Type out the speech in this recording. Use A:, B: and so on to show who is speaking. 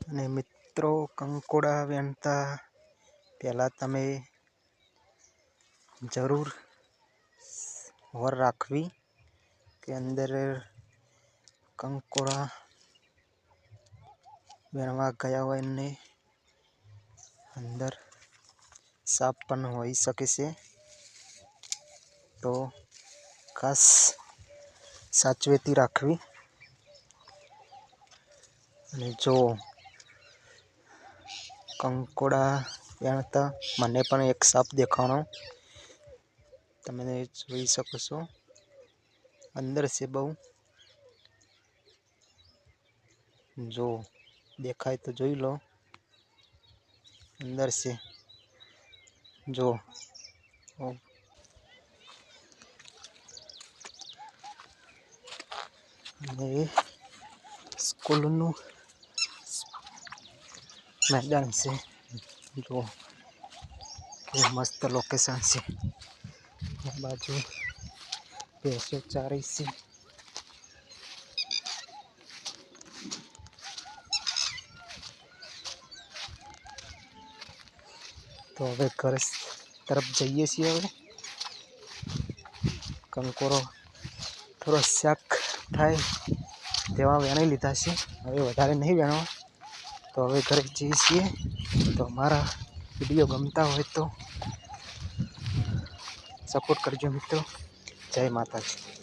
A: અને મિત્રો કંકોડા વેણતા પહેલાં તમે જરૂર વર રાખવી કે અંદર કંકોડા વેણવા ગયા હોય ને અંદર સાપ પણ હોઈ શકે છે, તો ખાસ સાવચેતી રાખવી. અને જો કંકોડા વેણતા મને પણ એક સાપ દેખાણો, તમે જોઈ શકો છો. અંદર છે બહુ, જો દેખાય તો જોઈ લો, અંદર છે જો. અને સ્કૂલનું મેદાન છે, જો કે મસ્ત લોકેશન છે. આ બાજુ ભેંસો ચારે છે. તો હવે ઘર તરફ જઈએ છીએ. હવે કંકોરો થોડો શાક થાય તેવા વેણી લીધા છે, હવે વધારે નહીં વેણવા. તો હવે ઘરે જઈએ છીએ. તો મારા વિડીયો ગમતા હોય તો સપોર્ટ કરજો મિત્રો. જય માતાજી.